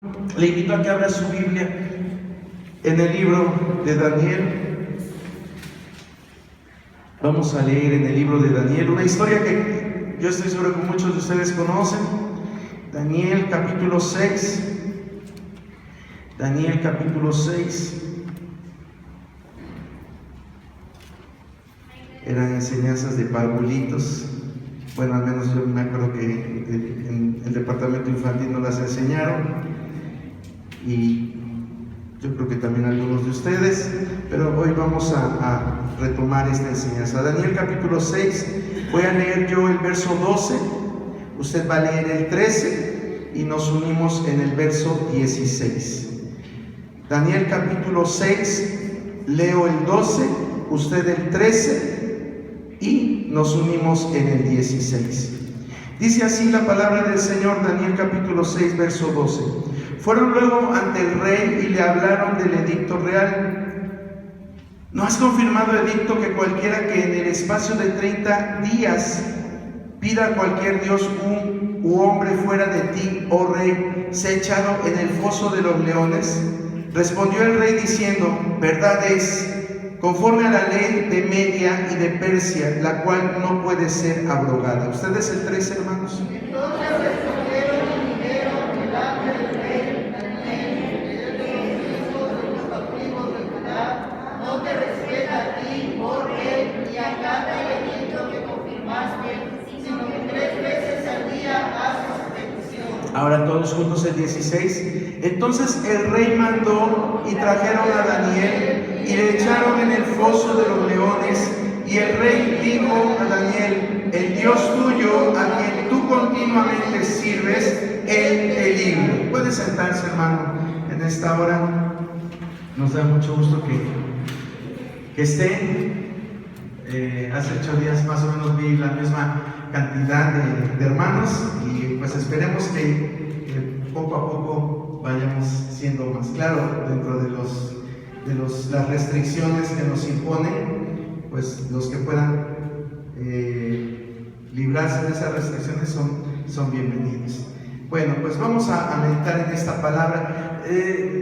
Le invito a que abra su Biblia en el libro de Daniel. Vamos a leer en el libro de Daniel una historia que yo estoy seguro que muchos de ustedes conocen. Daniel capítulo 6. Daniel capítulo 6. Eran enseñanzas de parvulitos. Bueno, al menos yo me acuerdo que en el departamento infantil nos las enseñaron. Y yo creo que también algunos de ustedes, pero hoy vamos a retomar esta enseñanza. Daniel capítulo 6, voy a leer yo el verso 12, usted va a leer el 13 y nos unimos en el verso 16. Daniel capítulo 6, leo el 12, usted el 13 y nos unimos en el 16. Dice así la palabra del Señor, Daniel capítulo 6, verso 12. Fueron luego ante el rey y le hablaron del edicto real. ¿No has confirmado, edicto, que cualquiera que en el espacio de 30 días pida a cualquier dios u hombre fuera de ti, oh rey, sea echado en el foso de los leones? Respondió el rey diciendo: verdad es, conforme a la ley de Media y de Persia, la cual no puede ser abrogada. ¿Ustedes el 13, hermanos? Ahora todos juntos el 16. Entonces el rey mandó y trajeron a Daniel y le echaron en el foso de los leones. Y el rey dijo a Daniel: el Dios tuyo, a quien tú continuamente sirves, él te libre. Puede sentarse, hermano, en esta hora. Nos da mucho gusto que esté. Hace 8 días más o menos vi la misma cantidad de hermanos y pues esperemos que poco a poco vayamos siendo más. Claro, dentro de las restricciones que nos imponen, pues los que puedan librarse de esas restricciones son bienvenidos. Bueno, pues vamos a meditar en esta palabra.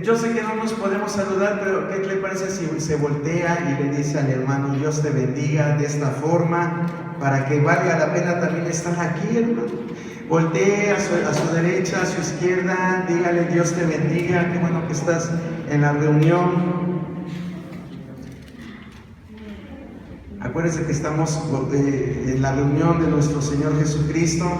Yo sé que no nos podemos saludar, pero ¿qué le parece si se voltea y le dice al hermano: Dios te bendiga, de esta forma, para que valga la pena también estar aquí, hermano? Voltee a su derecha, a su izquierda, dígale: Dios te bendiga, qué bueno que estás en la reunión. Acuérdense que estamos en la reunión de nuestro Señor Jesucristo.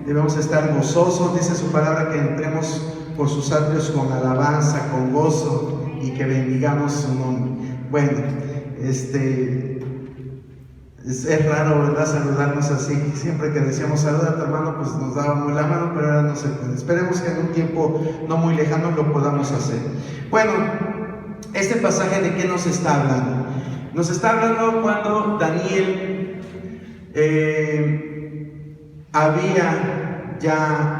Debemos estar gozosos, dice su palabra, que entremos por sus atrios con alabanza, con gozo, y que bendigamos su nombre. Bueno, es raro, ¿verdad?, saludarnos así. Siempre que decíamos saluda a tu hermano, pues nos dábamos la mano, pero ahora no se puede. Esperemos que en un tiempo no muy lejano lo podamos hacer. Bueno, este pasaje, ¿de qué nos está hablando? Nos está hablando cuando Daniel había ya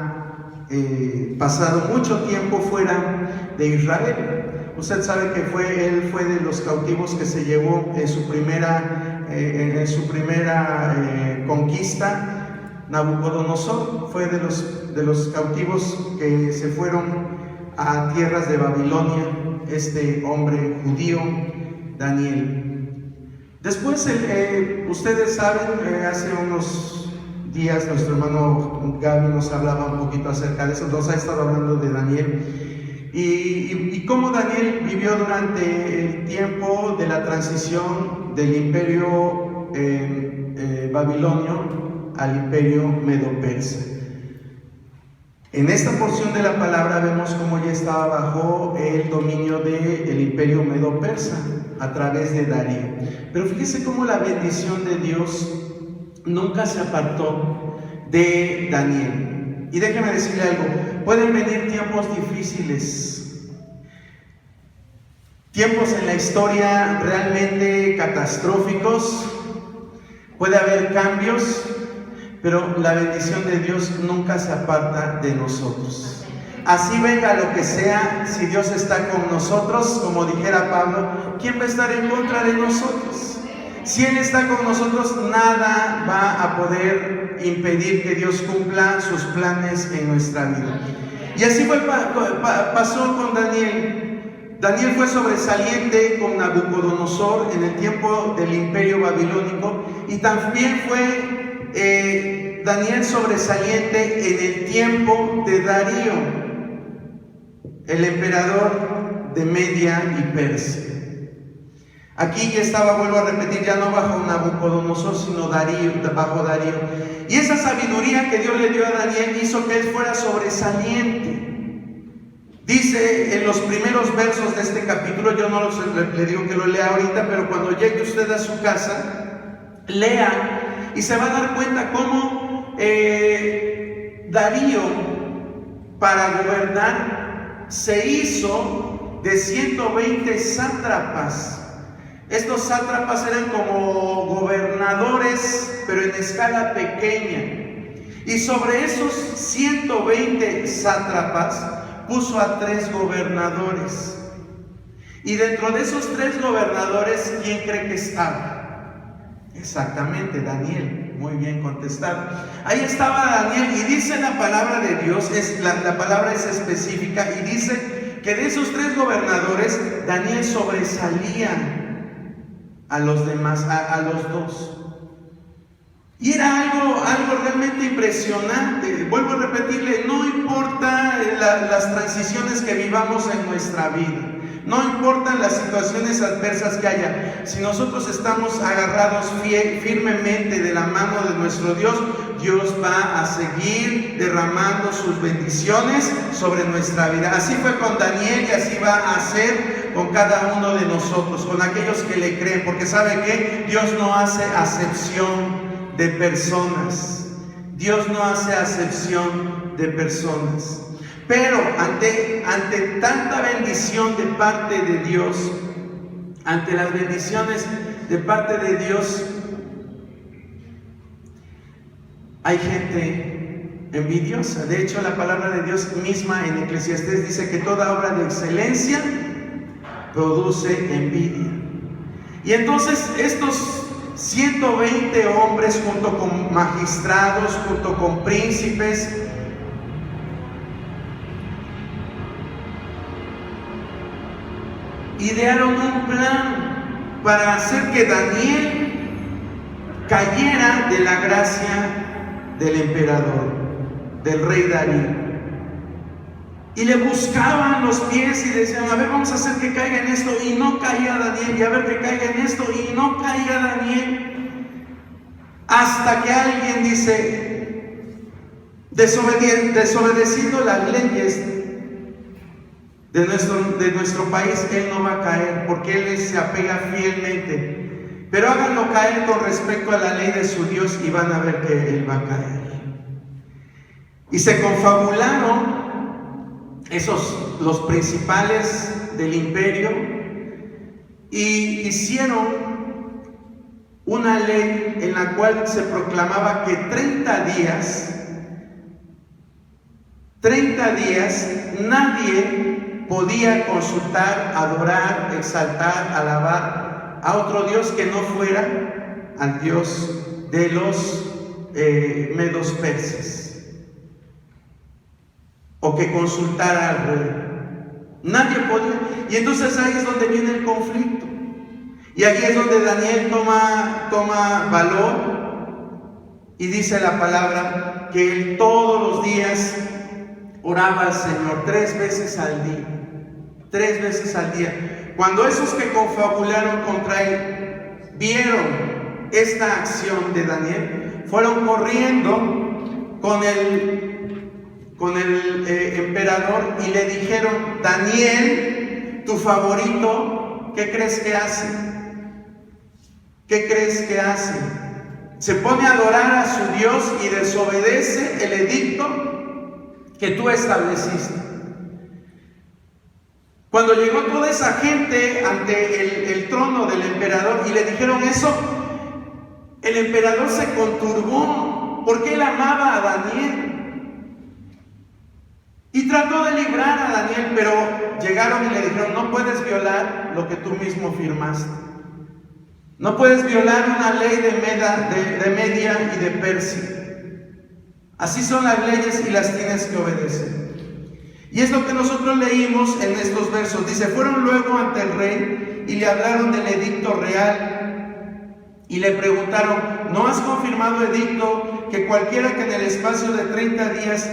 pasado mucho tiempo fuera de Israel. Usted sabe que él fue de los cautivos que se llevó en su primera conquista. Nabucodonosor fue de los cautivos que se fueron a tierras de Babilonia, este hombre judío, Daniel. Después, ustedes saben, hace unos días nuestro hermano Gaby nos hablaba un poquito acerca de eso. Nos ha estado hablando de Daniel y cómo Daniel vivió durante el tiempo de la transición del imperio babilonio al imperio medo-persa. En esta porción de la palabra vemos cómo ya estaba bajo el dominio del imperio medo-persa a través de Darío. Pero fíjese cómo la bendición de Dios nunca se apartó de Daniel. Y déjeme decirle algo: pueden venir tiempos difíciles, tiempos en la historia realmente catastróficos, puede haber cambios, pero la bendición de Dios nunca se aparta de nosotros. Así venga lo que sea, si Dios está con nosotros, como dijera Pablo, ¿quién va a estar en contra de nosotros? Si Él está con nosotros, nada va a poder impedir que Dios cumpla sus planes en nuestra vida. Y así pasó con Daniel. Daniel fue sobresaliente con Nabucodonosor en el tiempo del imperio babilónico, y también fue Daniel sobresaliente en el tiempo de Darío, el emperador de Media y Persia. Aquí ya estaba, vuelvo a repetir, ya no bajo Nabucodonosor, sino bajo Darío. Y esa sabiduría que Dios le dio a Daniel hizo que él fuera sobresaliente. Dice en los primeros versos de este capítulo, yo no le digo que lo lea ahorita, pero cuando llegue usted a su casa, lea y se va a dar cuenta cómo Darío, para gobernar, se hizo de 120 sátrapas. Estos sátrapas eran como gobernadores, pero en escala pequeña. Y sobre esos 120 sátrapas puso a 3 gobernadores. Y dentro de esos 3 gobernadores, ¿quién cree que estaba? Exactamente, Daniel. Muy bien contestado. Ahí estaba Daniel, y dice la palabra de Dios, la palabra es específica, y dice que de esos 3 gobernadores, Daniel sobresalía a los demás, a los 2. Y era algo realmente impresionante. Vuelvo a repetirle, no importa las transiciones que vivamos en nuestra vida, no importan las situaciones adversas que haya, si nosotros estamos agarrados firmemente de la mano de nuestro Dios, Dios va a seguir derramando sus bendiciones sobre nuestra vida. Así fue con Daniel y así va a ser con cada uno de nosotros, con aquellos que le creen, porque ¿sabe qué? Dios no hace acepción de personas. Dios no hace acepción de personas. Pero ante tanta bendición de parte de Dios, ante las bendiciones de parte de Dios, hay gente envidiosa. De hecho, la palabra de Dios misma en Eclesiastés dice que toda obra de excelencia produce envidia. Y entonces estos 120 hombres, junto con magistrados, junto con príncipes, idearon un plan para hacer que Daniel cayera de la gracia del emperador, del rey Darío. Y le buscaban los pies y decían, a ver, vamos a hacer que caiga en esto, y no caía Daniel, y a ver que caiga en esto, y no caía Daniel, hasta que alguien dice, desobedeciendo las leyes de nuestro país, él no va a caer, porque él se apega fielmente, pero háganlo caer con respecto a la ley de su Dios y van a ver que él va a caer. Y se confabularon los principales del imperio, y hicieron una ley en la cual se proclamaba que 30 días nadie podía consultar, adorar, exaltar, alabar a otro Dios que no fuera al Dios de los medos persas, o que consultara al rey. Nadie podía. Y entonces ahí es donde viene el conflicto. Y aquí es donde Daniel toma valor, y dice la palabra que él todos los días oraba al Señor 3 veces al día. 3 veces al día. Cuando esos que confabularon contra él vieron esta acción de Daniel, fueron corriendo con el emperador y le dijeron, Daniel, tu favorito, ¿qué crees que hace? ¿Qué crees que hace? Se pone a adorar a su Dios y desobedece el edicto que tú estableciste. Cuando llegó toda esa gente ante el trono del emperador y le dijeron eso, el emperador se conturbó porque él amaba a Daniel. Y trató de librar a Daniel, pero llegaron y le dijeron, no puedes violar lo que tú mismo firmaste. No puedes violar una ley de Media y de Persia. Así son las leyes y las tienes que obedecer. Y es lo que nosotros leímos en estos versos. Dice, fueron luego ante el rey y le hablaron del edicto real. Y le preguntaron, ¿no has confirmado edicto que cualquiera que en el espacio de 30 días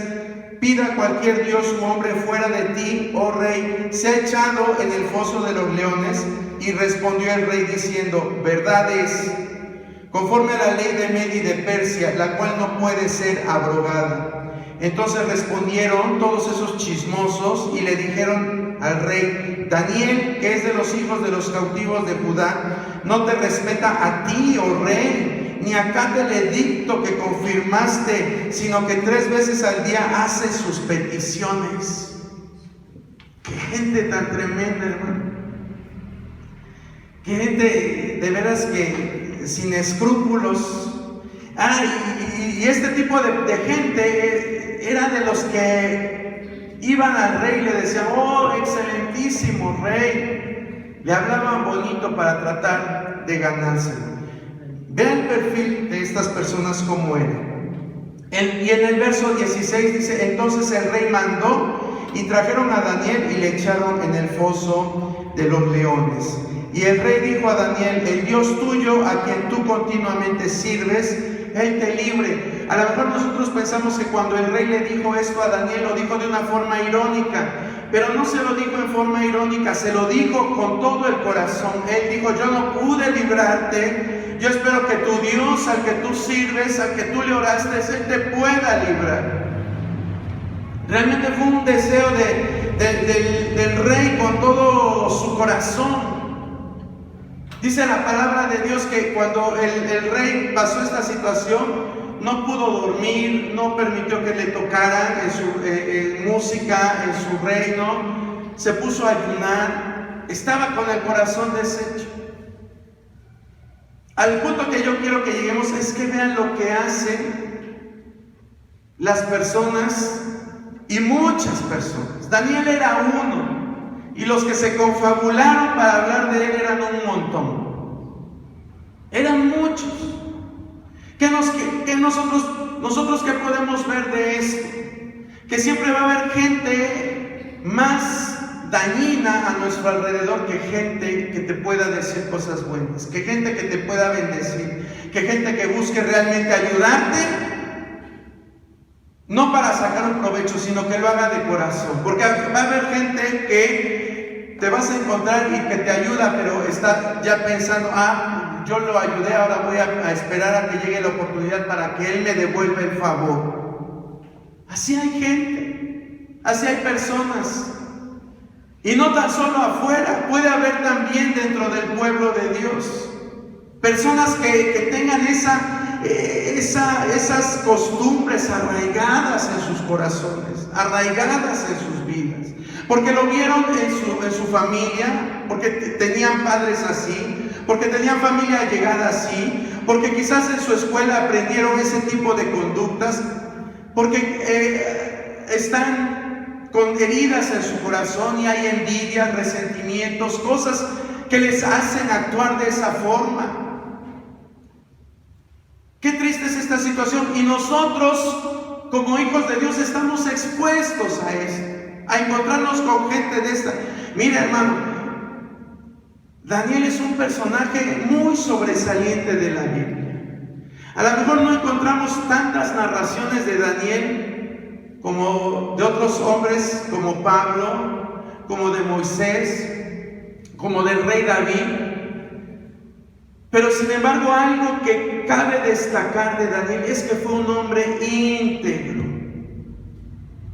pida a cualquier dios u hombre fuera de ti, oh rey, sea echado en el foso de los leones? Y respondió el rey diciendo, verdad es, conforme a la ley de Media y de Persia, la cual no puede ser abrogada. Entonces respondieron todos esos chismosos y le dijeron al rey, Daniel, que es de los hijos de los cautivos de Judá, no te respeta a ti, oh rey, ni acata el edicto que confirmaste, sino que 3 veces al día hace sus peticiones. Qué gente tan tremenda, hermano. Qué gente de veras que sin escrúpulos. Y este tipo de gente era de los que iban al rey y le decían, oh, excelentísimo rey. Le hablaban bonito para tratar de ganárselo. Vean el perfil de estas personas como era. Y en el verso 16 dice, entonces el rey mandó y trajeron a Daniel y le echaron en el foso de los leones. Y el rey dijo a Daniel, el Dios tuyo a quien tú continuamente sirves, Él te libre. A lo mejor nosotros pensamos que cuando el rey le dijo esto a Daniel, lo dijo de una forma irónica, pero no se lo dijo en forma irónica, se lo dijo con todo el corazón. Él dijo, yo no pude librarte, yo espero que tu Dios, al que tú sirves, al que tú le oraste, Él te pueda librar. Realmente fue un deseo del rey con todo su corazón. Dice la palabra de Dios que cuando el rey pasó esta situación, no pudo dormir, no permitió que le tocaran en música en su reino, se puso a ayunar, estaba con el corazón deshecho. Al punto que yo quiero que lleguemos es que vean lo que hacen las personas y muchas personas. Daniel era uno. Y los que se confabularon para hablar de él eran un montón. Eran muchos. ¿Nosotros qué podemos ver de esto? Que siempre va a haber gente más dañina a nuestro alrededor que gente que te pueda decir cosas buenas, que gente que te pueda bendecir, que gente que busque realmente ayudarte, no para sacar un provecho, sino que lo haga de corazón. Porque va a haber gente que te vas a encontrar y que te ayuda, pero está ya pensando, yo lo ayudé, ahora voy a esperar a que llegue la oportunidad para que Él me devuelva el favor. Así hay gente, así hay personas. Y no tan solo afuera, puede haber también dentro del pueblo de Dios. Personas que tengan esas costumbres arraigadas en sus corazones, arraigadas en sus vidas, porque lo vieron en su familia, porque tenían padres así, porque tenían familia allegada así, porque quizás en su escuela aprendieron ese tipo de conductas, porque están con heridas en su corazón y hay envidias, resentimientos, cosas que les hacen actuar de esa forma. Qué triste es esta situación, y nosotros como hijos de Dios estamos expuestos a esto, a encontrarnos con gente de esta. Mira, hermano, Daniel es un personaje muy sobresaliente de la Biblia. A lo mejor no encontramos tantas narraciones de Daniel como de otros hombres, como Pablo, como de Moisés, como del rey David. Pero sin embargo, algo que cabe destacar de Daniel es que fue un hombre íntegro.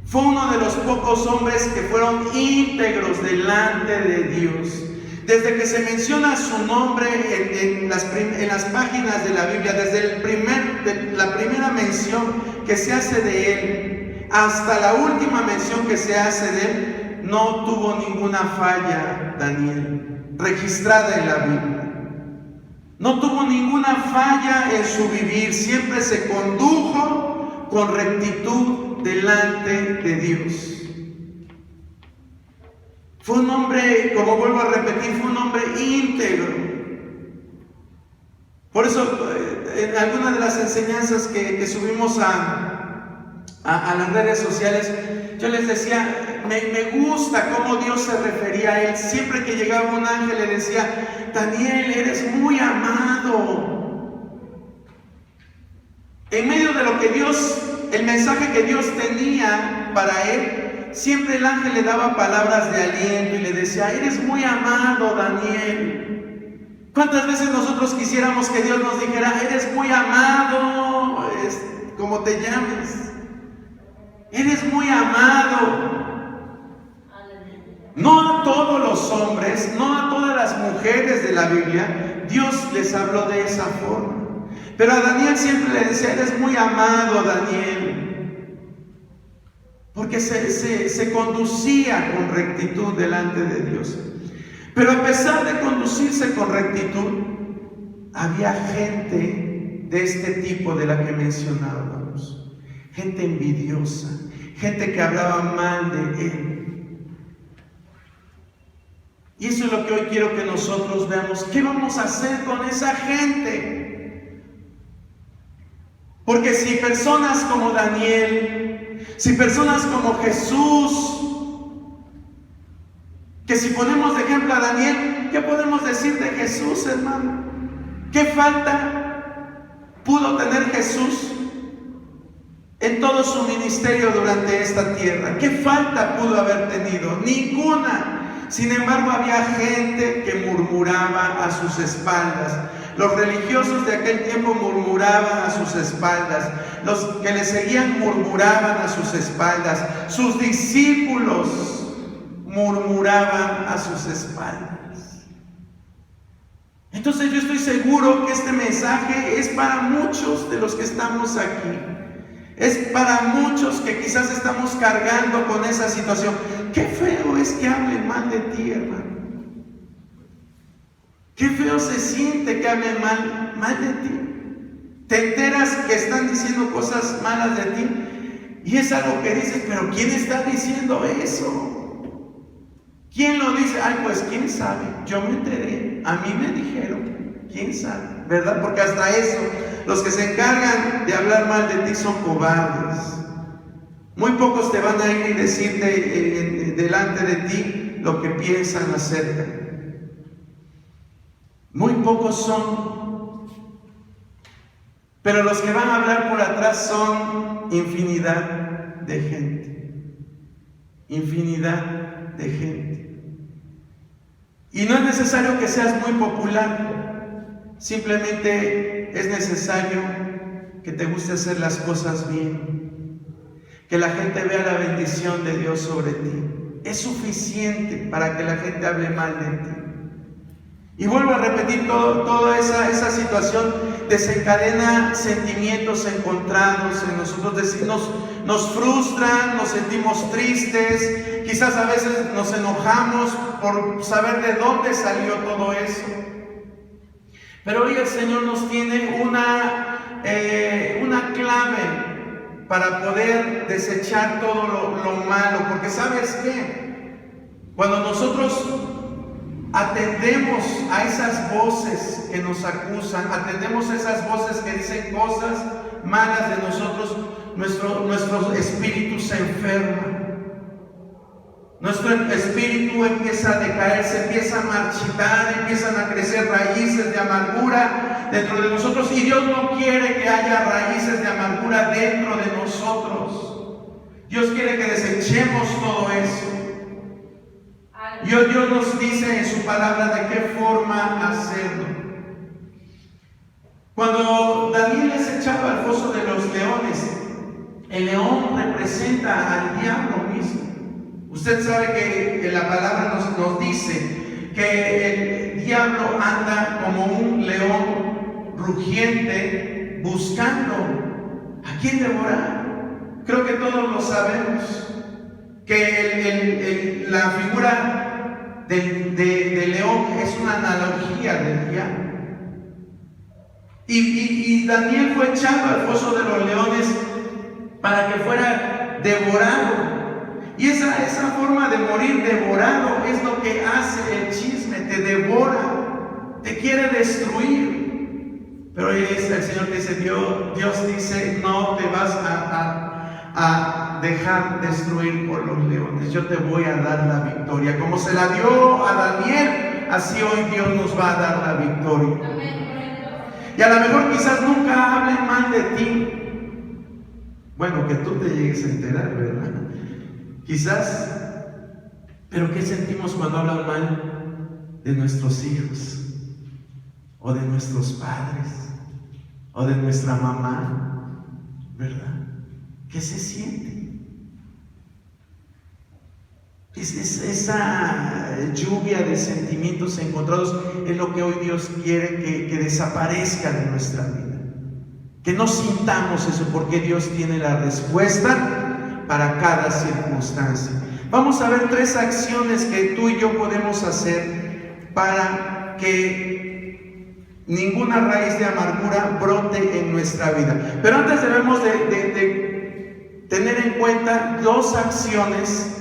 Fue uno de los pocos hombres que fueron íntegros delante de Dios. Desde que se menciona su nombre en las páginas de la Biblia, desde la primera mención que se hace de él, hasta la última mención que se hace de él, no tuvo ninguna falla Daniel, registrada en la Biblia. No tuvo ninguna falla en su vivir, siempre se condujo con rectitud delante de Dios. Fue un hombre, como vuelvo a repetir, fue un hombre íntegro. Por eso, en algunas de las enseñanzas que subimos a las redes sociales, yo les decía, me gusta cómo Dios se refería a él. Siempre que llegaba un ángel le decía: Daniel, eres muy amado. En medio de lo que Dios, el mensaje que Dios tenía para él, siempre el ángel le daba palabras de aliento y le decía: eres muy amado, Daniel. ¿Cuántas veces nosotros quisiéramos que Dios nos dijera: eres muy amado, como te llames? Eres muy amado. No a todos los hombres, no a todas las mujeres de la Biblia, Dios les habló de esa forma. Pero a Daniel siempre le decía: eres muy amado, Daniel. Porque se conducía con rectitud delante de Dios. Pero a pesar de conducirse con rectitud, había gente de este tipo de la que mencionábamos. Gente envidiosa, gente que hablaba mal de él. Y eso es lo que hoy quiero que nosotros veamos. ¿Qué vamos a hacer con esa gente? Porque si personas como Daniel, si personas como Jesús, que si ponemos de ejemplo a Daniel, ¿qué podemos decir de Jesús, hermano? ¿Qué falta pudo tener Jesús en todo su ministerio durante esta tierra? ¿Qué falta pudo haber tenido? Ninguna. Sin embargo, había gente que murmuraba a sus espaldas. Los religiosos de aquel tiempo murmuraban a sus espaldas. Los que le seguían murmuraban a sus espaldas. Sus discípulos murmuraban a sus espaldas. Entonces yo estoy seguro que este mensaje es para muchos de los que estamos aquí. Es para muchos que quizás estamos cargando con esa situación. Qué feo es que hablen mal de ti, hermano. Qué feo se siente que hablen mal de ti. Te enteras que están diciendo cosas malas de ti y es algo que dices: pero ¿quién está diciendo eso? ¿Quién lo dice? Ay, pues quién sabe. Yo me enteré, a mí me dijeron. ¿Quién sabe? ¿Verdad? Porque hasta eso, los que se encargan de hablar mal de ti son cobardes. Muy pocos te van a ir y decirte delante de ti lo que piensan acerca. Muy pocos son. Pero los que van a hablar por atrás son infinidad de gente. Infinidad de gente. Y no es necesario que seas muy popular. Simplemente es necesario que te guste hacer las cosas bien. Que la gente vea la bendición de Dios sobre ti. Es suficiente para que la gente hable mal de ti. Y vuelvo a repetir, toda esa situación desencadena sentimientos encontrados en nosotros. Nos frustran, nos sentimos tristes, quizás a veces nos enojamos por saber de dónde salió todo eso. Pero hoy el Señor nos tiene una clave para poder desechar todo lo malo. Porque ¿sabes qué? Cuando nosotros atendemos a esas voces que nos acusan, atendemos a esas voces que dicen cosas malas de nosotros, nuestro espíritu se enferma. Nuestro espíritu empieza a decaer, se empieza a marchitar, empiezan a crecer raíces de amargura dentro de nosotros. Y Dios no quiere que haya raíces de amargura dentro de nosotros. Dios quiere que desechemos todo eso. Dios nos dice en su palabra de qué forma hacerlo. Cuando Daniel es echado al foso de los leones, el león representa al diablo mismo. Usted sabe que la palabra nos dice que el diablo anda como un león rugiente buscando a quién devorar. Creo que todos lo sabemos, que la figura de león es una analogía del diablo. Y Daniel fue echado al foso de los leones para que fuera devorado. Y esa forma de morir devorado es lo que hace el chisme, te devora, te quiere destruir. Pero es el Señor que dice, Dios dice, no te vas a a dejar destruir por los leones. Yo te voy a dar la victoria. Como se la dio a Daniel, así hoy Dios nos va a dar la victoria. Y a lo mejor quizás nunca hablen mal de ti. Bueno, que tú te llegues a enterar, ¿verdad? Quizás, pero ¿qué sentimos cuando hablan mal de nuestros hijos? O de nuestros padres, o de nuestra mamá, ¿verdad? ¿Qué se siente? Esa lluvia de sentimientos encontrados es lo que hoy Dios quiere que desaparezca de nuestra vida. Que no sintamos eso, porque Dios tiene la respuesta para cada circunstancia. Vamos a ver 3 acciones que tú y yo podemos hacer para que ninguna raíz de amargura brote en nuestra vida. Pero antes debemos de tener en cuenta 2 acciones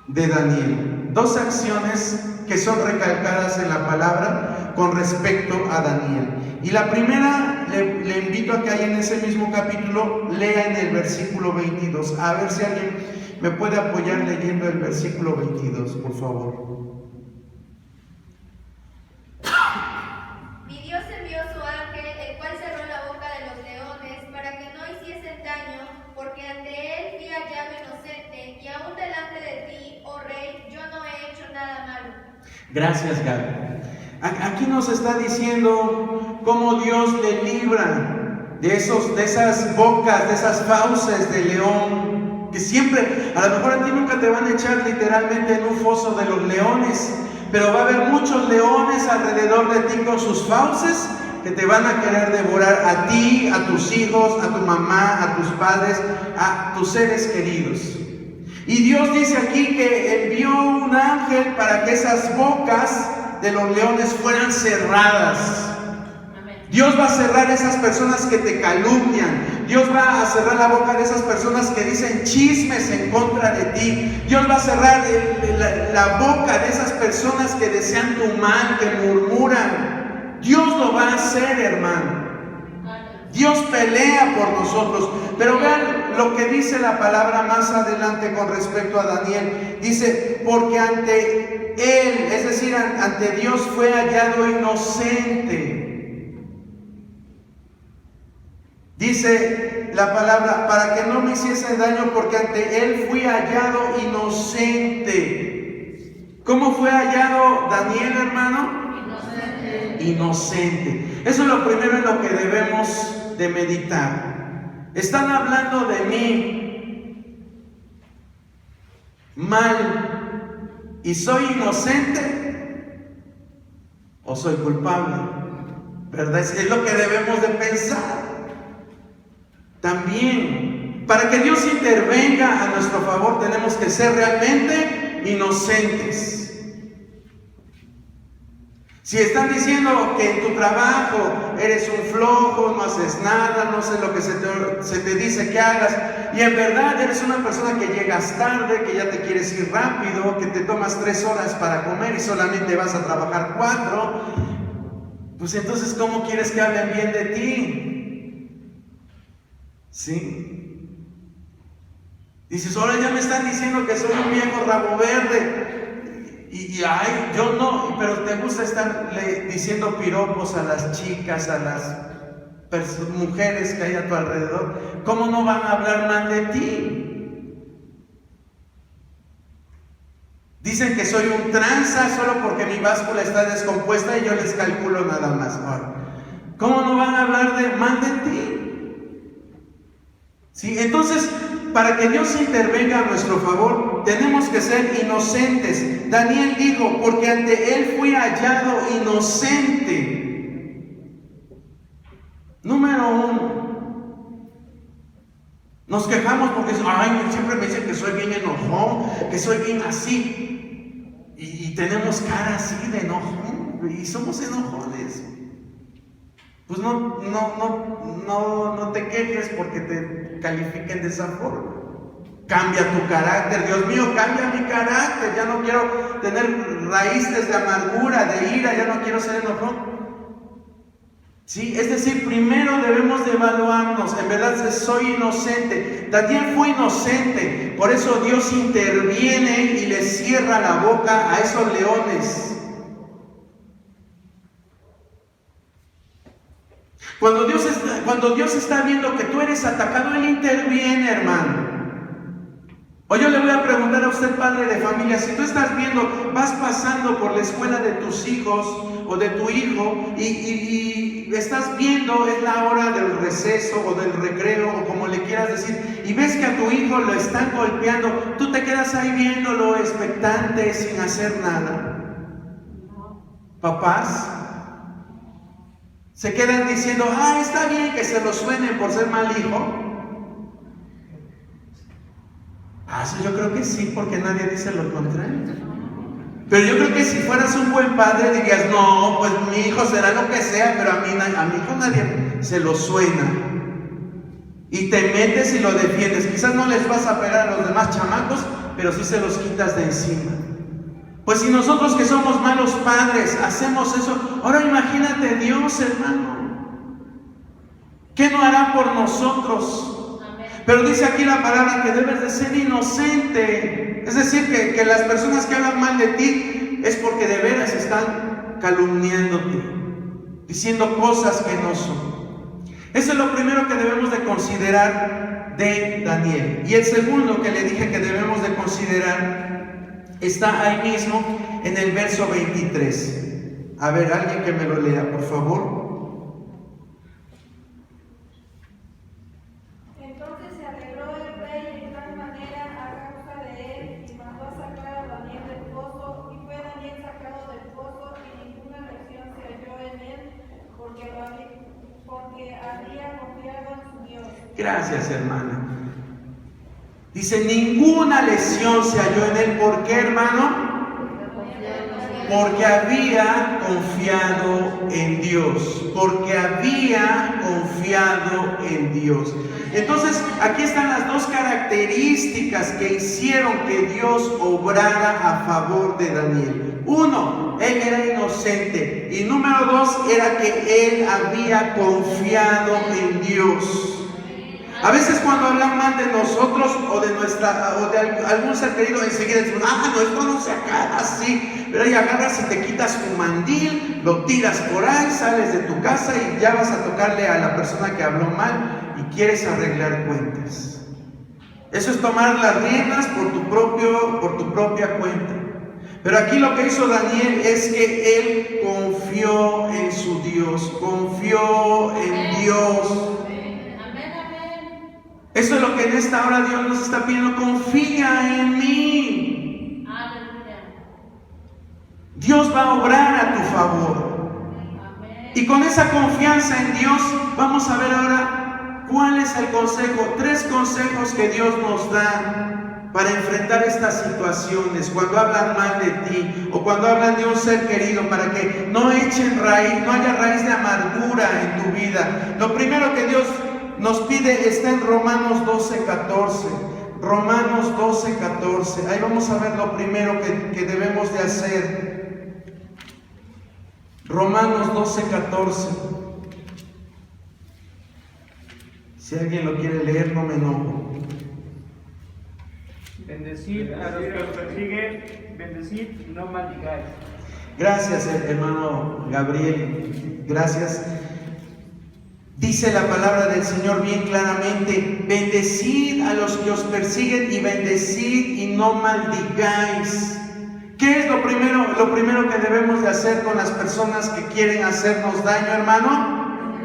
de Daniel, 2 acciones que son recalcadas en la palabra con respecto a Daniel. Y la primera, le invito a que ahí en ese mismo capítulo lea en el versículo 22. A ver si alguien me puede apoyar leyendo el versículo 22, por favor. Mi Dios envió su ángel, el cual cerró la boca de los leones para que no hiciesen daño, porque ante él fui hallado inocente, y aún delante de ti, oh rey, yo no he hecho nada malo. Gracias, Gaby. Aquí nos está diciendo cómo Dios le libra de esas bocas, de esas fauces de león, que siempre, a lo mejor a ti nunca te van a echar literalmente en un foso de los leones, pero va a haber muchos leones alrededor de ti con sus fauces que te van a querer devorar a ti, a tus hijos, a tu mamá, a tus padres, a tus seres queridos. Y Dios dice aquí que envió un ángel para que esas bocas de los leones fueran cerradas. Dios va a cerrar esas personas que te calumnian. Dios va a cerrar la boca de esas personas que dicen chismes en contra de ti. Dios va a cerrar la boca de esas personas que desean tu mal, que murmuran. Dios lo va a hacer, hermano. Dios pelea por nosotros. Pero vean lo que dice la palabra más adelante con respecto a Daniel. Dice, porque ante él, es decir, ante Dios fue hallado inocente. Dice la palabra, para que no me hiciesen daño, porque ante él fui hallado inocente. ¿Cómo fue hallado Daniel, hermano? Inocente. Eso es lo primero en lo que debemos de meditar. ¿Están hablando de mí mal y soy inocente o soy culpable? ¿Verdad? Es lo que debemos de pensar. También, para que Dios intervenga a nuestro favor, tenemos que ser realmente inocentes. Si están diciendo que en tu trabajo eres un flojo, no haces nada, no sé lo que se te dice que hagas, y en verdad eres una persona que llegas tarde, que ya te quieres ir rápido, que te tomas 3 horas para comer y solamente vas a trabajar 4, pues entonces ¿cómo quieres que hablen bien de ti? ¿Sí? Dices, ahora ya me están diciendo que soy un viejo rabo verde. Y ay, yo no, pero te gusta estar diciendo piropos a las chicas, a las mujeres que hay a tu alrededor. ¿Cómo no van a hablar mal de ti? Dicen que soy un tranza solo porque mi báscula está descompuesta y yo les calculo nada más. ¿Cómo no van a hablar mal de ti? ¿Sí? Entonces, para que Dios intervenga a nuestro favor, tenemos que ser inocentes. Daniel dijo, porque ante él fui hallado inocente. Número 1. Nos quejamos porque siempre me dicen que soy bien enojón, que soy bien así. Y tenemos cara así de enojón, y somos enojones. Pues no te quejes porque te califiquen de esa forma. Cambia tu carácter. Dios mío, cambia mi carácter. Ya no quiero tener raíces de amargura, de ira. Ya no quiero ser enojón. ¿Sí? Es decir, primero debemos de evaluarnos. En verdad soy inocente. Daniel fue inocente. Por eso Dios interviene y le cierra la boca a esos leones. Cuando Dios está viendo que tú eres atacado, Él interviene, hermano. O yo le voy a preguntar a usted, padre de familia, si tú estás viendo, vas pasando por la escuela de tus hijos o de tu hijo y estás viendo, es la hora del receso o del recreo o como le quieras decir, y ves que a tu hijo lo están golpeando, tú te quedas ahí viéndolo expectante sin hacer nada. Papás se quedan diciendo, está bien que se lo suenen por ser mal hijo. Eso yo creo que sí, porque nadie dice lo contrario. Pero yo creo que si fueras un buen padre dirías, no, pues mi hijo será lo que sea, pero a mi hijo nadie se lo suena. Y te metes y lo defiendes. Quizás no les vas a pegar a los demás chamacos, pero sí se los quitas de encima. Pues si nosotros que somos malos padres hacemos eso, ahora imagínate Dios, hermano. ¿Qué no hará por nosotros? Pero dice aquí la palabra que debes de ser inocente. Es decir, que las personas que hablan mal de ti es porque de veras están calumniándote, diciendo cosas que no son. Eso es lo primero que debemos de considerar de Daniel. Y el segundo que le dije que debemos de considerar está ahí mismo en el verso 23. A ver, alguien que me lo lea, por favor. Gracias, hermana. Dice, ninguna lesión se halló en él. ¿Por qué, hermano? Porque había confiado en Dios. Porque había confiado en Dios. Entonces, aquí están las dos características que hicieron que Dios obrara a favor de Daniel. Uno, él era inocente. Y número dos, era que él había confiado en Dios. A veces cuando hablan mal de nosotros o de algún ser querido, enseguida decimos, no, esto no se acaba así. Pero ahí agarras y te quitas tu mandil, lo tiras por ahí, sales de tu casa y ya vas a tocarle a la persona que habló mal y quieres arreglar cuentas. Eso es tomar las riendas por tu propia cuenta. Pero aquí lo que hizo Daniel es que él confió en su Dios, confió en Dios. Eso es lo que en esta hora Dios nos está pidiendo, confía en mí. Dios va a obrar a tu favor. Y con esa confianza en Dios, vamos a ver ahora cuál es el consejo, 3 consejos que Dios nos da para enfrentar estas situaciones, cuando hablan mal de ti o cuando hablan de un ser querido, para que no echen raíz, no haya raíz de amargura en tu vida. Lo primero que Dios nos pide está en Romanos 12:14. Romanos 12:14. Ahí vamos a ver lo primero que debemos de hacer. Romanos 12:14. Si alguien lo quiere leer, no me enojo. Bendecid a los que os persiguen, bendecid y no maldigáis. Gracias, hermano Gabriel. Gracias. Dice la palabra del Señor bien claramente, bendecid a los que os persiguen y bendecid y no maldigáis. ¿Qué es lo primero que debemos de hacer con las personas que quieren hacernos daño, hermano?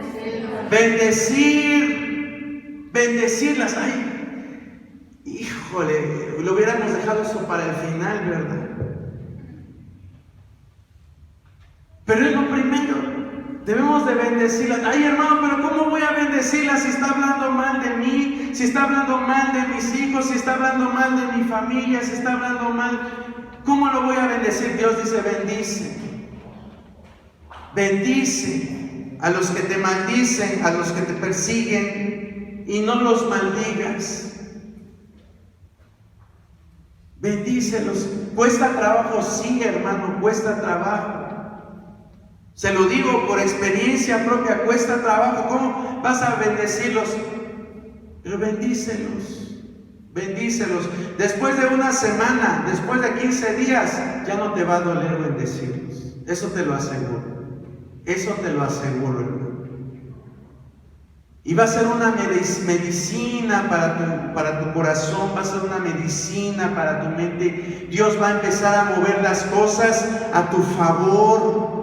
Bendecirlas. Ay, híjole, lo hubiéramos dejado eso para el final, ¿verdad? Pero es lo primero. Debemos de bendecirlas. Ay, hermano, pero ¿cómo voy a bendecirlas si está hablando mal de mí? Si está hablando mal de mis hijos, si está hablando mal de mi familia, si está hablando mal, ¿cómo lo voy a bendecir? Dios dice, bendice. Bendice a los que te maldicen, a los que te persiguen, y no los maldigas. Bendícelos. Cuesta trabajo, sí, hermano, cuesta trabajo. Se lo digo por experiencia propia, cuesta trabajo. ¿Cómo vas a bendecirlos? Pero bendícelos, bendícelos. Después de una semana, después de 15 días, ya no te va a doler bendecirlos. Eso te lo aseguro. Eso te lo aseguro, hermano. Y va a ser una medicina para tu corazón, va a ser una medicina para tu mente. Dios va a empezar a mover las cosas a tu favor.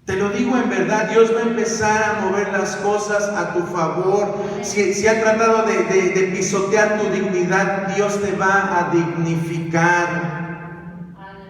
Te lo digo en verdad, Dios va a empezar a mover las cosas a tu favor. Si ha tratado de pisotear tu dignidad, Dios te va a dignificar.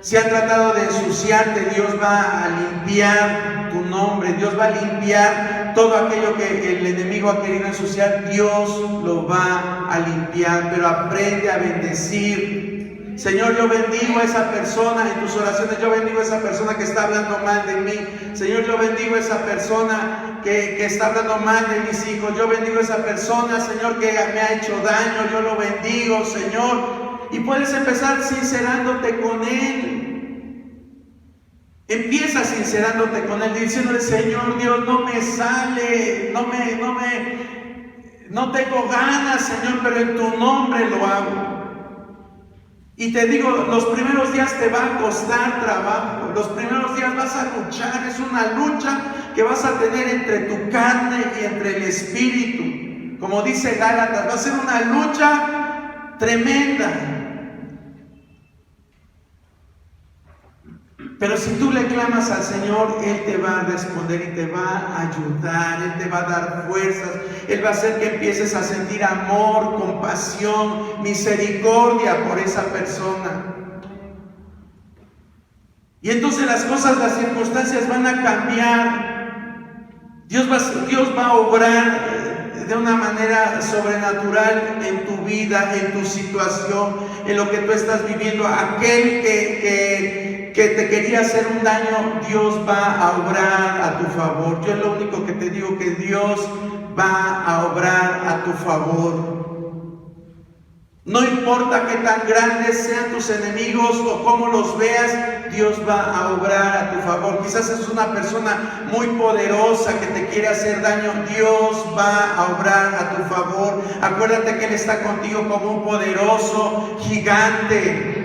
Si ha tratado de ensuciarte, Dios va a limpiar tu nombre. Dios va a limpiar todo aquello que el enemigo ha querido ensuciar. Dios lo va a limpiar, pero aprende a bendecir. Señor, yo bendigo a esa persona en tus oraciones. Yo bendigo a esa persona que está hablando mal de mí. Señor, yo bendigo a esa persona que está hablando mal de mis hijos. Yo bendigo a esa persona, Señor, que me ha hecho daño. Yo lo bendigo, Señor. Y puedes empezar sincerándote con Él. Empieza sincerándote con Él, diciéndole: Señor Dios, no me sale, no tengo ganas, Señor, pero en tu nombre lo hago. Y te digo, los primeros días te va a costar trabajo, los primeros días vas a luchar, es una lucha que vas a tener entre tu carne y entre el espíritu. Como dice Gálatas, va a ser una lucha tremenda. Pero si tú le clamas al Señor, Él te va a responder y te va a ayudar, Él te va a dar fuerzas, Él va a hacer que empieces a sentir amor, compasión, misericordia por esa persona. Y entonces las cosas, las circunstancias van a cambiar. Dios va a obrar de una manera sobrenatural en tu vida, en tu situación, en lo que tú estás viviendo. Aquel que te quería hacer un daño, Dios va a obrar a tu favor. Yo es lo único que te digo, que Dios va a obrar a tu favor. No importa qué tan grandes sean tus enemigos o cómo los veas, Dios va a obrar a tu favor. Quizás es una persona muy poderosa que te quiere hacer daño. Dios va a obrar a tu favor. Acuérdate que Él está contigo como un poderoso gigante.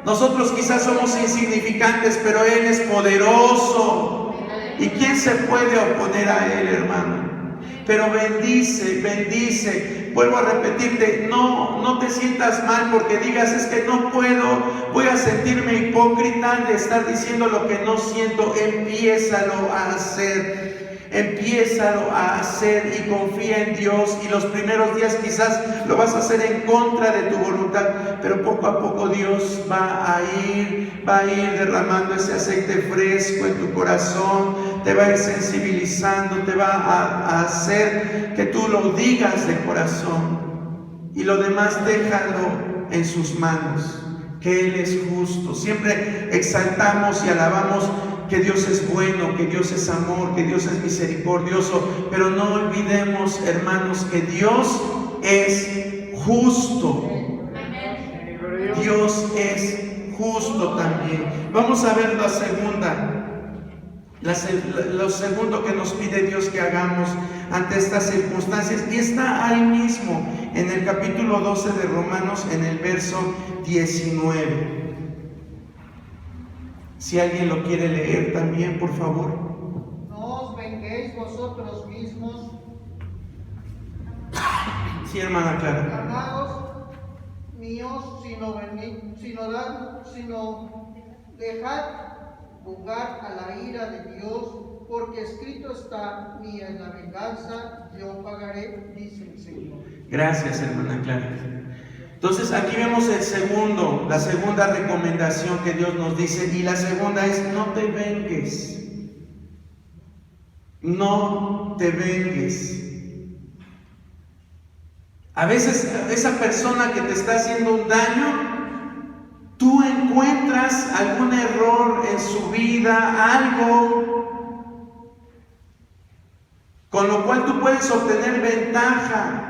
Nosotros quizás somos insignificantes, pero Él es poderoso. ¿Y quién se puede oponer a Él, hermano? Pero bendice, bendice. Vuelvo a repetirte, no te sientas mal porque digas: es que no puedo, voy a sentirme hipócrita de estar diciendo lo que no siento. Empiézalo a hacer. Empiézalo a hacer y confía en Dios. Y los primeros días quizás lo vas a hacer en contra de tu voluntad, pero poco a poco Dios va a ir derramando ese aceite fresco en tu corazón, te va a ir sensibilizando, te va a hacer que tú lo digas de corazón, y lo demás déjalo en sus manos, que Él es justo. Siempre exaltamos y alabamos que Dios es bueno, que Dios es amor, que Dios es misericordioso, pero no olvidemos, hermanos, que Dios es justo. Dios es justo también. Vamos a ver lo segundo que nos pide Dios que hagamos ante estas circunstancias, y está ahí mismo en el capítulo 12 de Romanos, en el verso 19. Si alguien lo quiere leer también, por favor. No os venguéis vosotros mismos, Sí, hermana Clara. amados míos, sino dejad lugar a la ira de Dios, porque escrito está: mía es la venganza, yo pagaré, dice el Señor. Gracias, hermana Clara. Entonces aquí vemos la segunda recomendación que Dios nos dice, y la segunda es: no te vengues. No te vengues. A veces esa persona que te está haciendo un daño, tú encuentras algún error en su vida, algo con lo cual tú puedes obtener ventaja.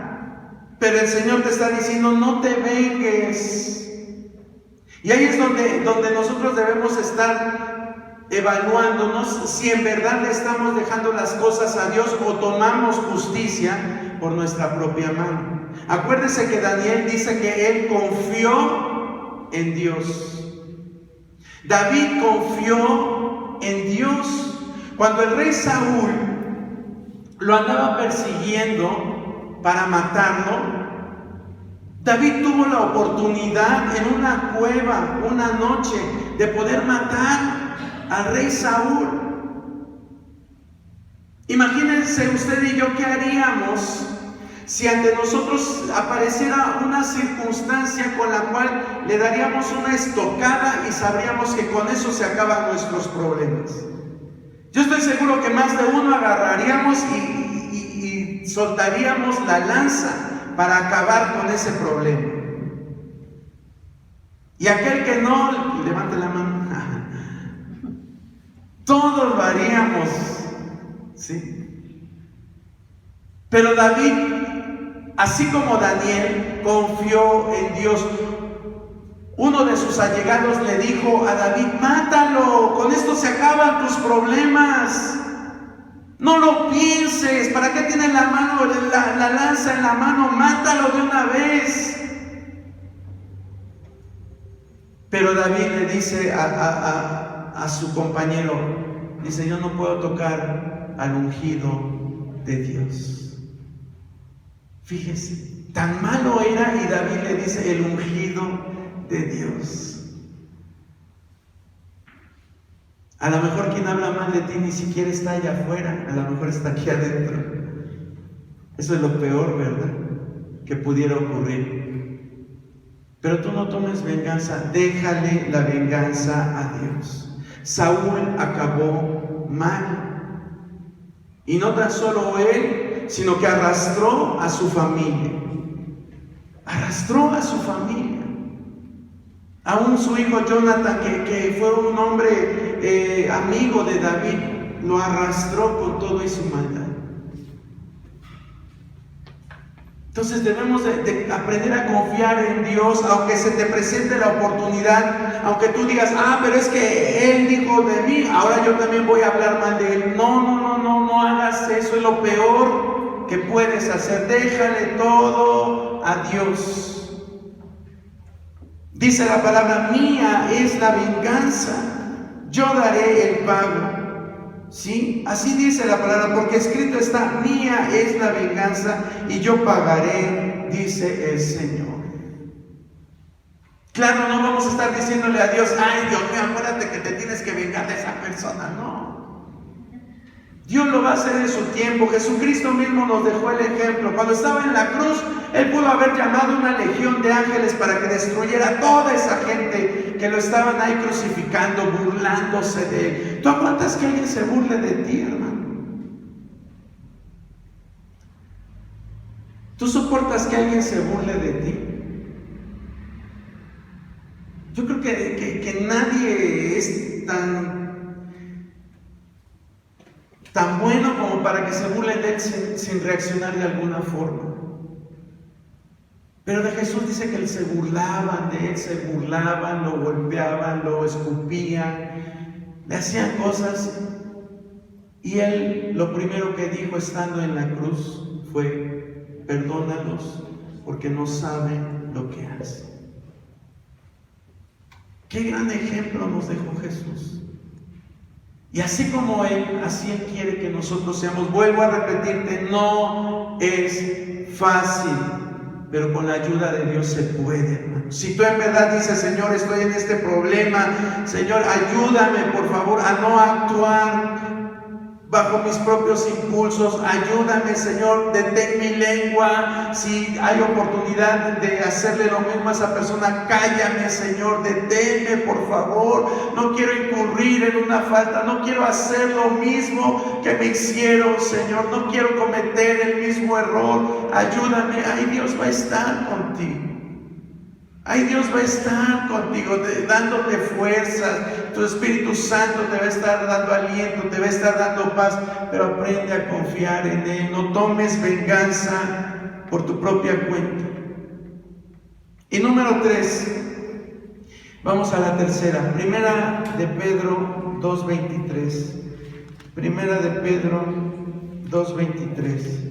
Pero el Señor te está diciendo: no te vengues. Y ahí es donde nosotros debemos estar evaluándonos si en verdad le estamos dejando las cosas a Dios o tomamos justicia por nuestra propia mano. Acuérdese que Daniel dice que él confió en Dios. David confió en Dios. Cuando el rey Saúl lo andaba persiguiendo para matarlo, David tuvo la oportunidad en una cueva, una noche, de poder matar al rey Saúl. Imagínense usted y yo qué haríamos si ante nosotros apareciera una circunstancia con la cual le daríamos una estocada y sabríamos que con eso se acaban nuestros problemas. Yo estoy seguro que más de uno agarraríamos y soltaríamos la lanza para acabar con ese problema. Y aquel que no, levante la mano. Todos lo haríamos, ¿sí? Pero David, así como Daniel, confió en Dios. Uno de sus allegados le dijo a David: mátalo, con esto se acaban tus problemas. No lo pienses, ¿para qué tienes la lanza en la mano? Mátalo de una vez. Pero David le dice a su compañero, dice: yo no puedo tocar al ungido de Dios. Fíjese, tan malo era, y David le dice: el ungido de Dios. A lo mejor quien habla mal de ti ni siquiera está allá afuera, a lo mejor está aquí adentro. Eso es lo peor, ¿verdad?, que pudiera ocurrir. Pero tú no tomes venganza, déjale la venganza a Dios. Saúl acabó mal. Y no tan solo él, sino que arrastró a su familia. Arrastró a su familia. Aún su hijo Jonathan, que fue un hombre amigo de David, lo arrastró con todo y su maldad. Entonces debemos de aprender a confiar en Dios, aunque se te presente la oportunidad, aunque tú digas: pero es que Él dijo de mí, ahora yo también voy a hablar mal de Él. No hagas eso, es lo peor que puedes hacer. Déjale todo a Dios. Dice la palabra: mía es la venganza, yo daré el pago. ¿Sí? Así dice la palabra, porque escrito está: mía es la venganza y yo pagaré, dice el Señor. Claro, no vamos a estar diciéndole a Dios: ay, Dios mío, acuérdate que te tienes que vengar de esa persona. No. Dios lo va a hacer en su tiempo. Jesucristo mismo nos dejó el ejemplo. Cuando estaba en la cruz, Él pudo haber llamado una legión de ángeles para que destruyera a toda esa gente que lo estaban ahí crucificando, burlándose de Él. ¿Tú aguantas que alguien se burle de ti, hermano? ¿Tú soportas que alguien se burle de ti? Yo creo que nadie es tan bueno como para que se burlen de Él sin reaccionar de alguna forma. Pero de Jesús dice que se burlaban de Él, se burlaban, lo golpeaban, lo escupían, le hacían cosas. Y Él lo primero que dijo estando en la cruz fue: perdónalos porque no saben lo que hacen. Qué gran ejemplo nos dejó Jesús. Y así como Él, así Él quiere que nosotros seamos. Vuelvo a repetirte, no es fácil, pero con la ayuda de Dios se puede, hermano. Si tú en verdad dices: Señor, estoy en este problema, Señor, ayúdame por favor a no actuar bajo mis propios impulsos, ayúdame, Señor, detén mi lengua. Si hay oportunidad de hacerle lo mismo a esa persona, cállame, Señor, deténme por favor. No quiero incurrir en una falta, no quiero hacer lo mismo que me hicieron, Señor, no quiero cometer el mismo error. Ayúdame. Ay, Dios va a estar contigo. Ay, Dios va a estar contigo, dándote fuerzas. Tu Espíritu Santo te va a estar dando aliento, te va a estar dando paz, pero aprende a confiar en Él. No tomes venganza por tu propia cuenta. Y número 3, Vamos a la tercera. Primera de Pedro 2:23. Primera de Pedro 2:23.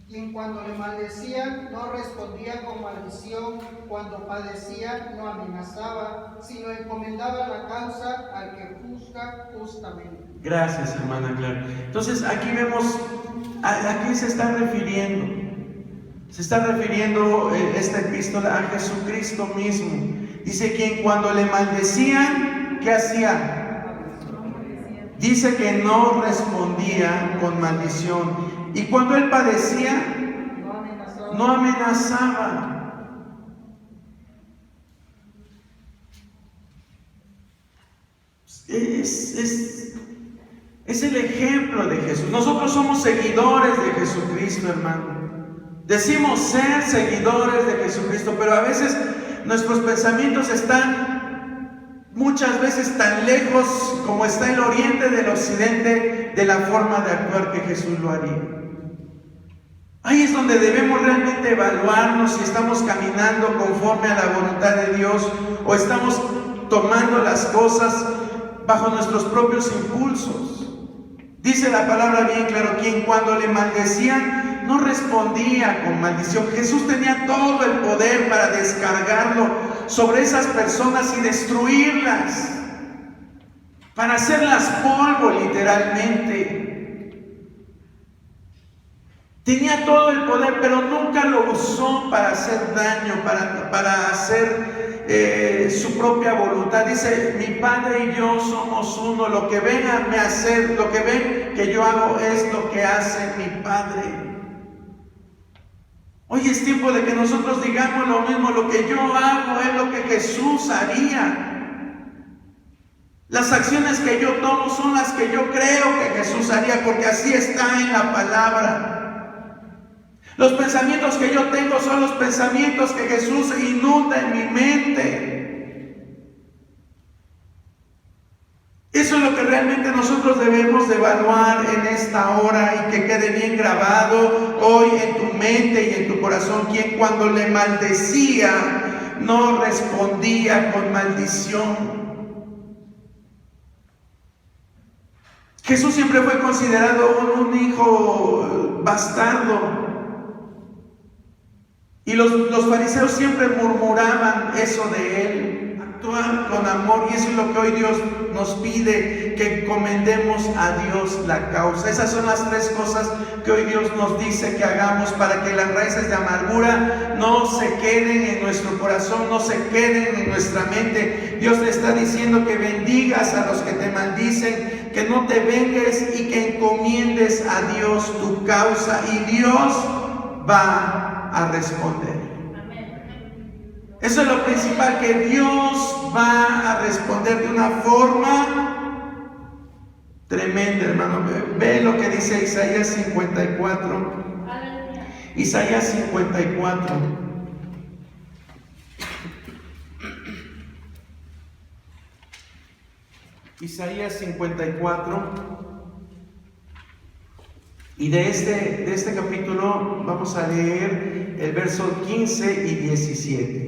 Quien cuando le maldecían no respondía con maldición, cuando padecía no amenazaba, sino encomendaba la causa al que juzga justamente. Gracias, hermana Clara. Entonces aquí vemos, ¿a quién se está refiriendo? Se está refiriendo esta epístola a Jesucristo mismo. Dice, quien cuando le maldecían, ¿qué hacía? Dice que no respondía con maldición. Y cuando él padecía, no amenazaba. Es el ejemplo de Jesús. Nosotros somos seguidores de Jesucristo, hermano. Decimos ser seguidores de Jesucristo, pero a veces nuestros pensamientos están muchas veces tan lejos como está el oriente del occidente de la forma de actuar que Jesús lo haría. Ahí es donde debemos realmente evaluarnos si estamos caminando conforme a la voluntad de Dios o estamos tomando las cosas bajo nuestros propios impulsos. Dice la palabra bien claro, quien cuando le maldecían no respondía con maldición. Jesús tenía todo el poder para descargarlo sobre esas personas y destruirlas, para hacerlas polvo literalmente. Tenía todo el poder, pero nunca lo usó para hacer daño, para hacer su propia voluntad. Dice, mi Padre y yo somos uno. Lo que ven a mí hacer, lo que ven que yo hago es lo que hace mi Padre. Hoy es tiempo de que nosotros digamos lo mismo. Lo que yo hago es lo que Jesús haría. Las acciones que yo tomo son las que yo creo que Jesús haría, porque así está en la palabra. Los pensamientos que yo tengo son los pensamientos que Jesús inunda en mi mente. Eso es lo que realmente nosotros debemos de evaluar en esta hora y que quede bien grabado hoy en tu mente y en tu corazón. Quien cuando le maldecía no respondía con maldición. Jesús siempre fue considerado un hijo bastardo. Y los fariseos siempre murmuraban eso de él. Actuar con amor, y eso es lo que hoy Dios nos pide, que encomendemos a Dios la causa. Esas son las tres cosas que hoy Dios nos dice que hagamos para que las raíces de amargura no se queden en nuestro corazón, no se queden en nuestra mente. Dios te está diciendo que bendigas a los que te maldicen, que no te vengues y que encomiendes a Dios tu causa, y Dios va a responder. Eso es lo principal, que Dios va a responder de una forma tremenda, hermano. Ve lo que dice Isaías 54. Isaías 54. Isaías 54. Y de este capítulo vamos a leer el verso 15 y 17.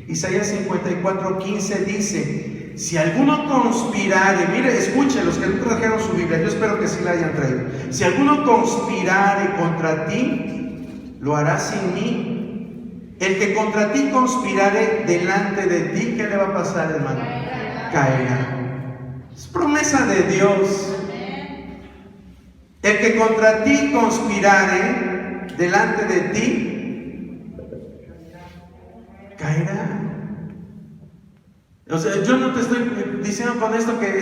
Isaías 54, 15 dice, si alguno conspirare, mire, escuchen los que no trajeron su Biblia, yo espero que sí la hayan traído. Si alguno conspirare contra ti, lo hará sin mí. El que contra ti conspirare delante de ti, ¿qué le va a pasar, hermano? Caerá. Es promesa de Dios. El que contra ti conspirare delante de ti, caerá. O sea, yo no te estoy diciendo con esto que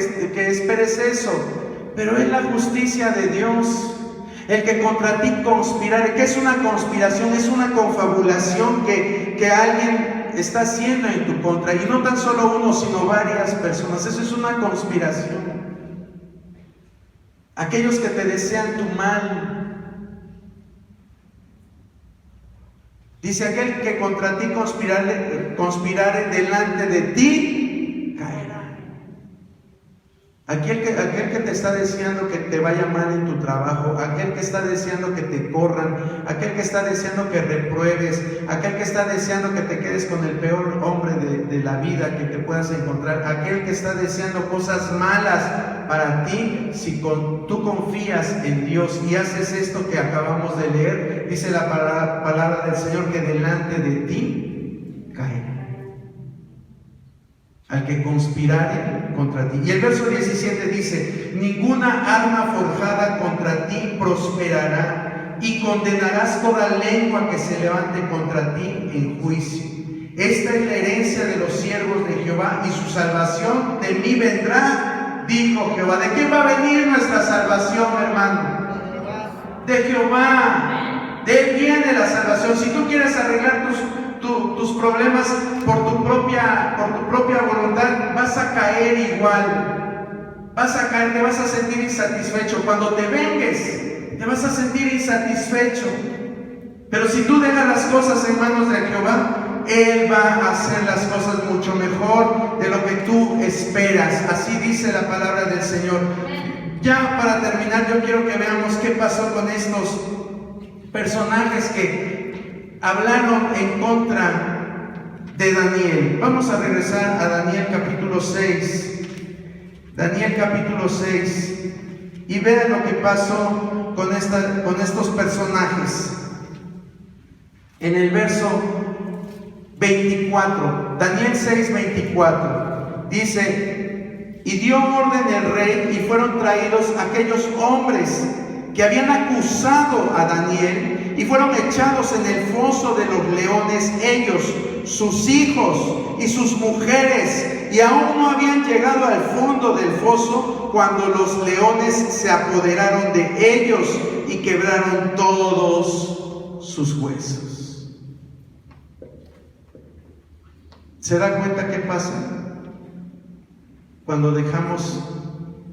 esperes eso, pero es la justicia de Dios. El que contra ti conspirare, ¿qué es una conspiración? Es una confabulación que alguien está haciendo en tu contra, y no tan solo uno, sino varias personas. Eso es una conspiración. Aquellos que te desean tu mal. Dice, aquel que contra ti conspirare delante de ti, caerá. Aquel que te está deseando que te vaya mal en tu trabajo, aquel que está deseando que te corran, aquel que está deseando que repruebes, aquel que está deseando que te quedes con el peor hombre de la vida que te puedas encontrar, aquel que está deseando cosas malas para ti, si tú confías en Dios y haces esto que acabamos de leer, dice la palabra del Señor que delante de ti caerá al que conspirare contra ti. Y el verso 17 dice: ninguna arma forjada contra ti prosperará, y condenarás toda lengua que se levante contra ti en juicio. Esta es la herencia de los siervos de Jehová, y su salvación de mí vendrá, dijo Jehová. ¿De quién va a venir nuestra salvación, hermano? De Jehová. De Él viene la salvación. Si tú quieres arreglar tus problemas por tu propia voluntad, vas a caer igual. Vas a caer, te vas a sentir insatisfecho. Cuando te vengues, te vas a sentir insatisfecho. Pero si tú dejas las cosas en manos de Jehová, Él va a hacer las cosas mucho mejor de lo que tú esperas. Así dice la palabra del Señor. Ya para terminar, yo quiero que veamos qué pasó con estos personajes que hablaron en contra de Daniel. Vamos a regresar a Daniel capítulo 6. Daniel capítulo 6. Y vean lo que pasó con estos personajes. En el verso 24, Daniel 6, 24, dice: y dio orden el rey, y fueron traídos aquellos hombres que habían acusado a Daniel, y fueron echados en el foso de los leones, ellos, sus hijos y sus mujeres, y aún no habían llegado al fondo del foso cuando los leones se apoderaron de ellos y quebraron todos sus huesos. ¿Se da cuenta qué pasa cuando dejamos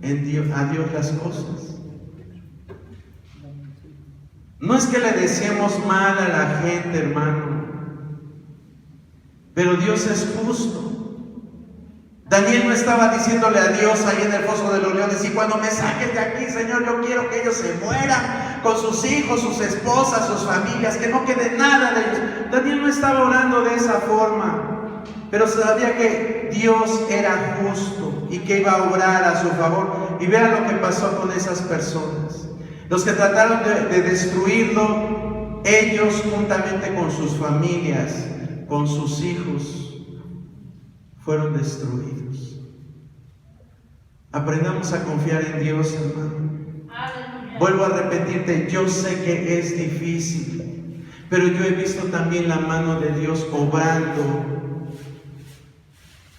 a Dios las cosas? No es que le deseemos mal a la gente, hermano, pero Dios es justo. Daniel no estaba diciéndole a Dios ahí en el foso de los leones: y cuando me saques de aquí, Señor, yo quiero que ellos se mueran con sus hijos, sus esposas, sus familias, que no quede nada de ellos. Daniel no estaba orando de esa forma, pero sabía que Dios era justo y que iba a obrar a su favor. Y vean lo que pasó con esas personas. Los que trataron de destruirlo, ellos juntamente con sus familias, con sus hijos, fueron destruidos. Aprendamos a confiar en Dios, hermano. Vuelvo a repetirte, yo sé que es difícil, pero yo he visto también la mano de Dios obrando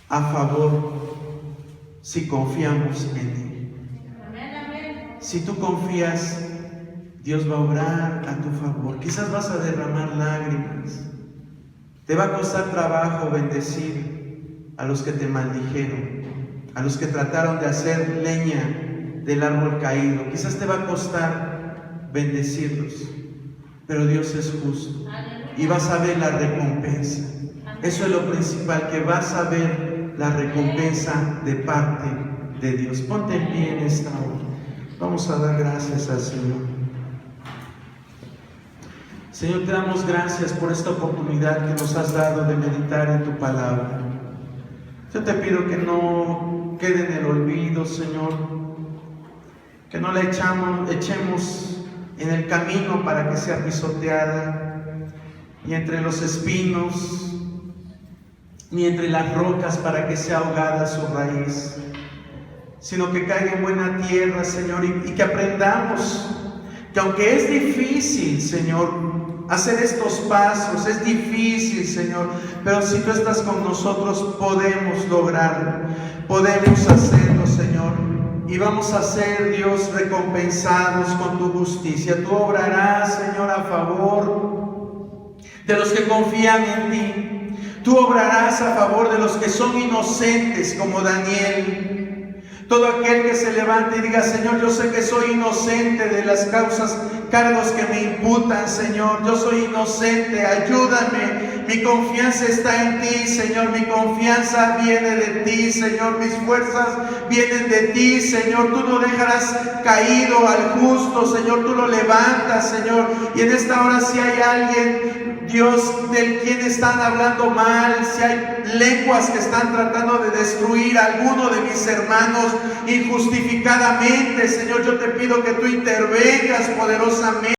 a favor si confiamos en Él. Si tú confías, Dios va a obrar a tu favor. Quizás vas a derramar lágrimas. Te va a costar trabajo bendecir a los que te maldijeron, a los que trataron de hacer leña del árbol caído. Quizás te va a costar bendecirlos, pero Dios es justo y vas a ver la recompensa. Eso es lo principal, que vas a ver la recompensa de parte de Dios. Ponte en pie en esta hora. Vamos a dar gracias al Señor. Señor, te damos gracias por esta oportunidad que nos has dado de meditar en tu palabra. Yo te pido que no quede en el olvido, Señor, que no la echemos en el camino para que sea pisoteada, ni entre los espinos, ni entre las rocas para que sea ahogada su raíz, sino que caiga en buena tierra, Señor, y que aprendamos que aunque es difícil, Señor, hacer estos pasos, es difícil, Señor, pero si tú estás con nosotros, podemos lograrlo, podemos hacerlo, Señor, y vamos a ser, Dios, recompensados con tu justicia. Tú obrarás, Señor, a favor de los que confían en ti. Tú obrarás a favor de los que son inocentes, como Daniel. Todo aquel que se levante y diga: Señor, yo sé que soy inocente de las cargos que me imputan, Señor. Yo soy inocente, ayúdame. Mi confianza está en ti, Señor. Mi confianza viene de ti, Señor. Mis fuerzas vienen de ti, Señor. Tú no dejarás caído al justo, Señor. Tú lo levantas, Señor. Y en esta hora, si hay alguien, Dios, del quien están hablando mal, si hay lenguas que están tratando de destruir a alguno de mis hermanos injustificadamente, Señor, yo te pido que tú intervengas poderosamente.